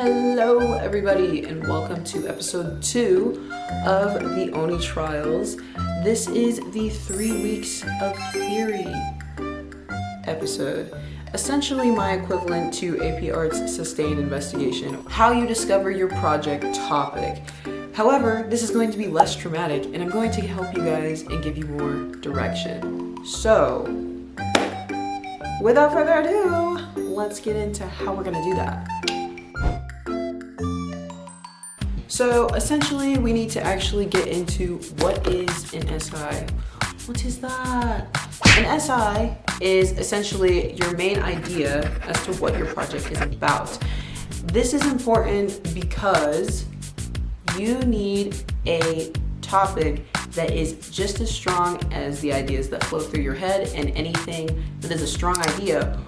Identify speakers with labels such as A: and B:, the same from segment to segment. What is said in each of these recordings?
A: Hello everybody and welcome to episode 2 of the Oni Trials. This is the 3 weeks of theory episode. Essentially my equivalent to AP Art's sustained investigation. How you discover your project topic. However, this is going to be less traumatic and I'm going to help you guys and give you more direction. So, without further ado, let's get into how we're gonna do that. So essentially we need to actually get into what is an SI. What is that? An SI is essentially your main idea as to what your project is about. This is important because you need a topic that is just as strong as the ideas that flow through your head, and anything that is a strong idea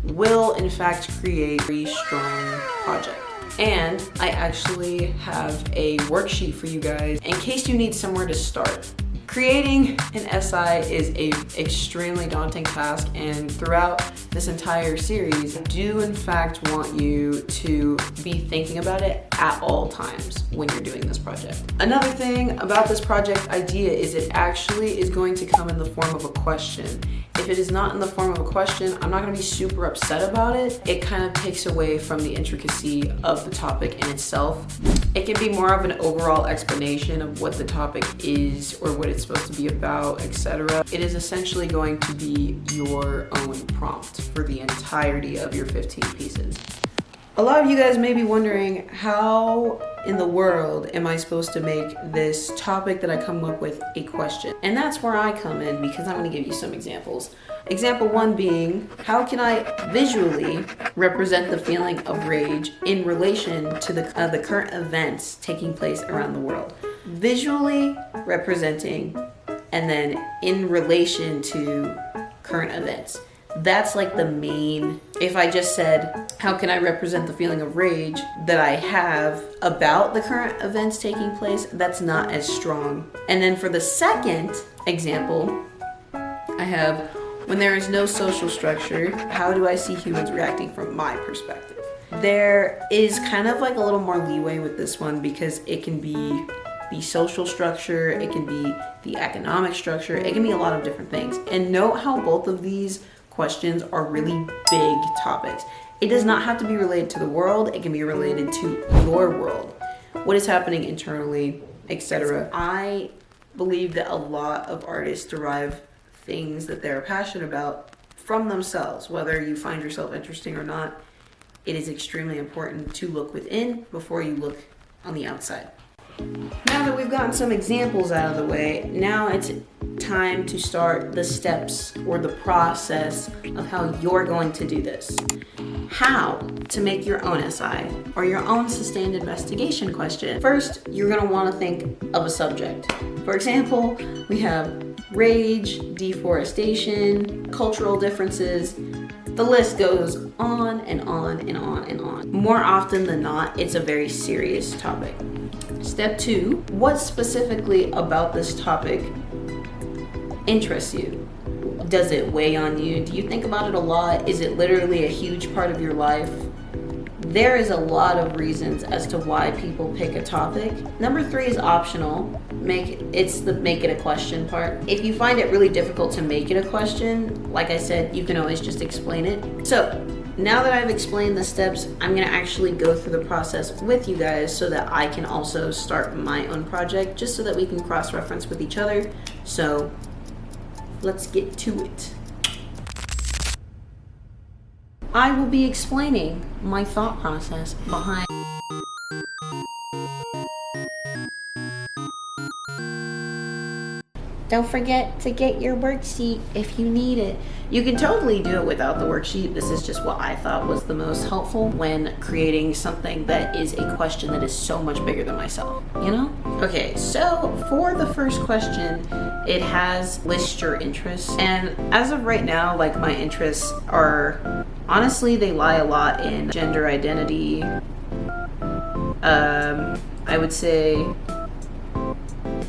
A: will in fact create a very strong project. And I actually have a worksheet for you guys in case you need somewhere to start. Creating an SI is an extremely daunting task, and throughout this entire series, I do in fact want you to be thinking about it at all times when you're doing this project. Another thing about this project idea is it actually is going to come in the form of a question. If it is not in the form of a question, I'm not going to be super upset about it. It kind of takes away from the intricacy of the topic in itself. It can be more of an overall explanation of what the topic is or what it's supposed to be about, etc. It is essentially going to be your own prompt for the entirety of your 15 pieces. A lot of you guys may be wondering, how in the world am I supposed to make this topic that I come up with a question? And that's where I come in, because I'm going to give you some examples. Example 1 being, how can I visually represent the feeling of rage in relation to the current events taking place around the world? Visually representing, and then in relation to current events. That's like the main. If I just said, how can I represent the feeling of rage that I have about the current events taking place, that's not as strong. And then for the second example, I have, when there is no social structure, how do I see humans reacting from my perspective? There is kind of like a little more leeway with this one, because it can be the social structure, it can be the economic structure, it can be a lot of different things. And note how both of these questions are really big topics. It does not have to be related to the world, it can be related to your world. What is happening internally, etc. I believe that a lot of artists derive things that they're passionate about from themselves. Whether you find yourself interesting or not, it is extremely important to look within before you look on the outside. Now that we've gotten some examples out of the way, now it's time to start the steps or the process of how you're going to do this. How to make your own SI or your own sustained investigation question. First, you're going to want to think of a subject. For example, we have rage, deforestation, cultural differences. The list goes on and on and on and on. More often than not, it's a very serious topic. Step 2, what specifically about this topic interests you? Does it weigh on you? Do you think about it a lot? Is it literally a huge part of your life? There is a lot of reasons as to why people pick a topic. Number 3 is optional. Make it a question part. If you find it really difficult to make it a question, like I said, you can always just explain it. So now that I've explained the steps, I'm gonna actually go through the process with you guys so that I can also start my own project, just so that we can cross-reference with each other. So let's get to it. I will be explaining my thought process behind. Don't forget to get your worksheet if you need it. You can totally do it without the worksheet. This is just what I thought was the most helpful when creating something that is a question that is so much bigger than myself, you know? Okay, so for the first question, it has list your interests. And as of right now, like, my interests are, honestly, they lie a lot in gender identity. I would say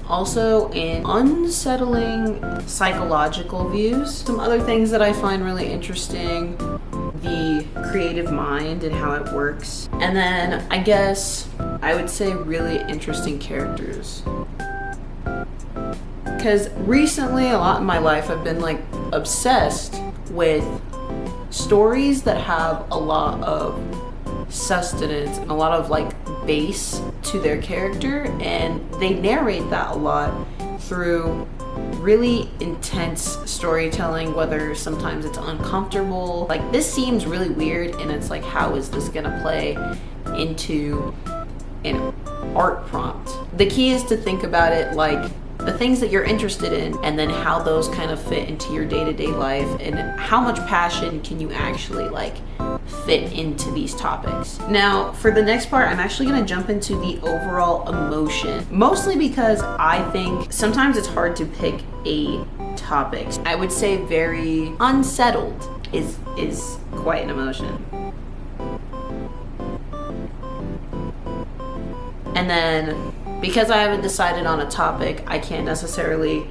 A: also in unsettling psychological views. Some other things that I find really interesting, the creative mind and how it works. And then I guess I would say really interesting characters. Because recently, a lot in my life, I've been like obsessed with stories that have a lot of sustenance and a lot of like base to their character, and they narrate that a lot through really intense storytelling, whether sometimes it's uncomfortable, like this seems really weird, and it's like, how is this gonna play into an art prompt? The key is to think about it like the things that you're interested in, and then how those kind of fit into your day-to-day life, and how much passion can you actually like fit into these topics. Now, for the next part, I'm actually gonna jump into the overall emotion, mostly because I think sometimes it's hard to pick a topic. I would say very unsettled is quite an emotion. And then, because I haven't decided on a topic, I can't necessarily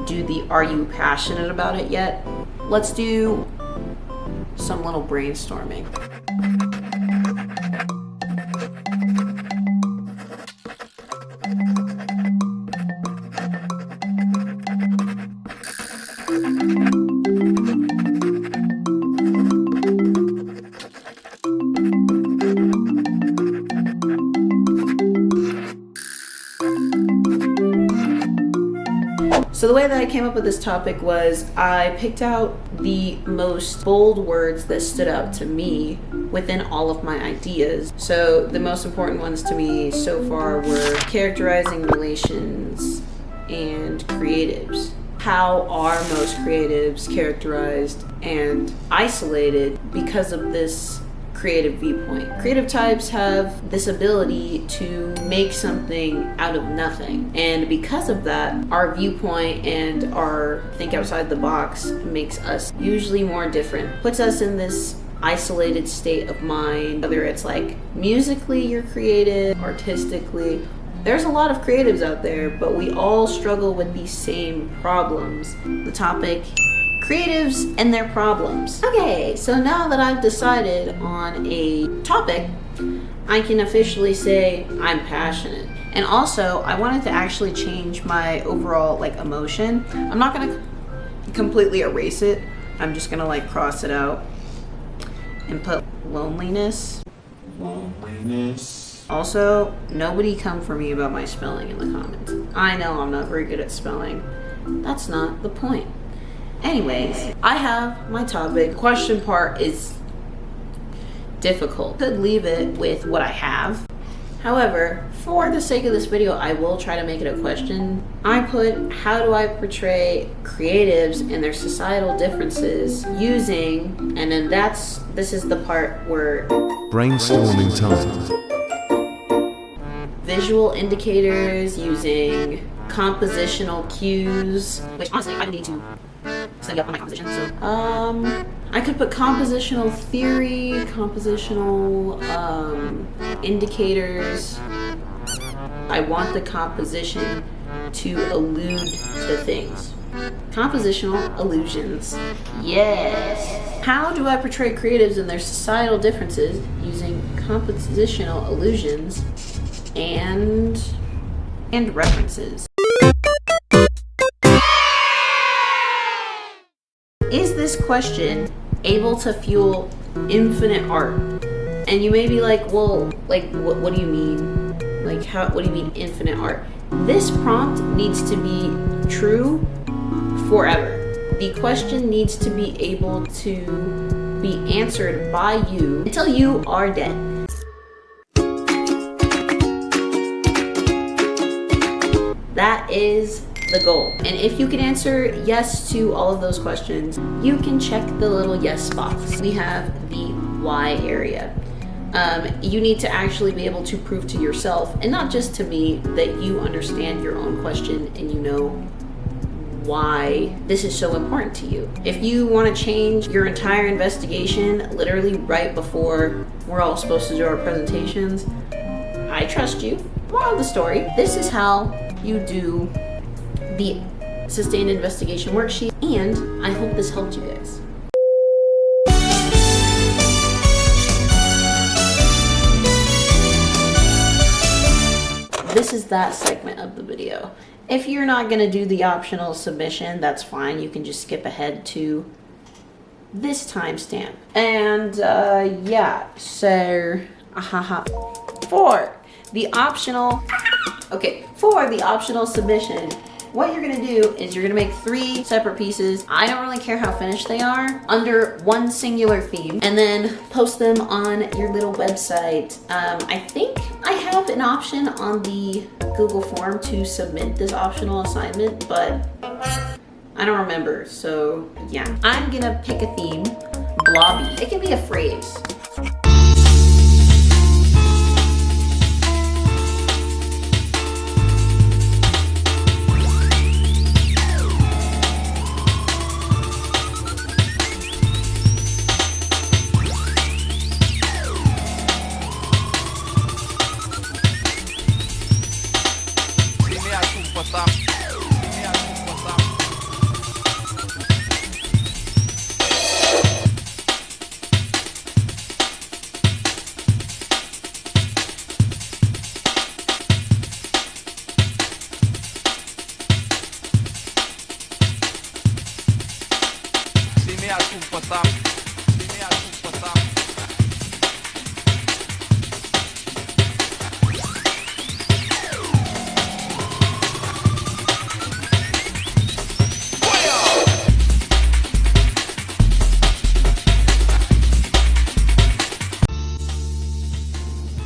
A: do the are you passionate about it yet. Let's do some little brainstorming. So the way that I came up with this topic was I picked out the most bold words that stood out to me within all of my ideas. So the most important ones to me so far were characterizing relations and creatives. How are most creatives characterized and isolated because of this creative viewpoint? Creative types have this ability to make something out of nothing, and because of that, our viewpoint and our think outside the box makes us usually more different, puts us in this isolated state of mind. Whether it's like musically you're creative, artistically, there's a lot of creatives out there, but we all struggle with these same problems. The topic: creatives and their problems. Okay, so now that I've decided on a topic, I can officially say I'm passionate. And also, I wanted to actually change my overall like emotion. I'm not gonna completely erase it. I'm just gonna like cross it out and put loneliness. Also, nobody come for me about my spelling in the comments. I know I'm not very good at spelling. That's not the point. Anyways, I have my topic. Question part is difficult. Could leave it with what I have. However, for the sake of this video, I will try to make it a question. I put, how do I portray creatives and their societal differences using, and then this is the part where
B: brainstorming time.
A: Visual indicators, using compositional cues, which honestly I need to study up on my composition. So I could put compositional theory, compositional indicators. I want the composition to allude to things. Compositional illusions. Yes. How do I portray creatives and their societal differences using compositional illusions and references? Is this question able to fuel infinite art? And you may be like, well, like, what do you mean? Like, what do you mean infinite art? This prompt needs to be true forever. The question needs to be able to be answered by you until you are dead. That is the goal. And if you can answer yes to all of those questions, you can check the little yes box. We have the why area. You need to actually be able to prove to yourself, and not just to me, that you understand your own question and you know why this is so important to you. If you want to change your entire investigation literally right before we're all supposed to do our presentations, I trust you. Moral of the story, this is how you do the sustained investigation worksheet, and I hope this helped you guys. this is that segment of the video. If you're not gonna do the optional submission, that's fine. You can just skip ahead to this timestamp. And yeah, so for the optional submission, what you're gonna do is you're gonna make 3 separate pieces. I don't really care how finished they are, under one singular theme, and then post them on your little website. I think I have an option on the Google form to submit this optional assignment, but I don't remember. So yeah, I'm gonna pick a theme, blobby. It can be a phrase.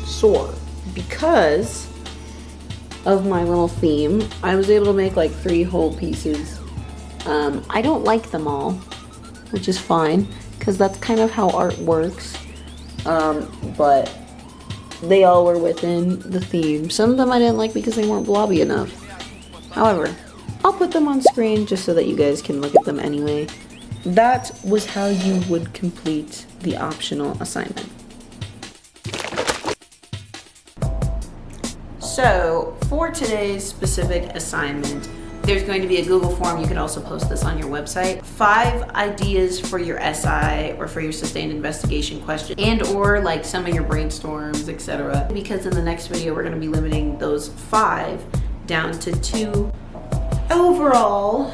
A: So, because of my little theme, I was able to make like 3 whole pieces. I don't like them all, which is fine, because that's kind of how art works. But they all were within the theme. Some of them I didn't like because they weren't blobby enough. However, I'll put them on screen just so that you guys can look at them anyway. That was how you would complete the optional assignment. So for today's specific assignment, there's going to be a Google form. You can also post this on your website. 5 ideas for your SI or for your sustained investigation question, and or like some of your brainstorms, etc. Because in the next video, we're going to be limiting those 5 down to 2 overall.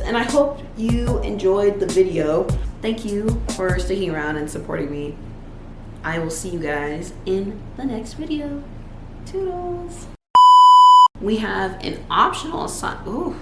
A: And I hope you enjoyed the video. Thank you for sticking around and supporting me. I will see you guys in the next video. Toodles. We have an optional assignment. Ooh.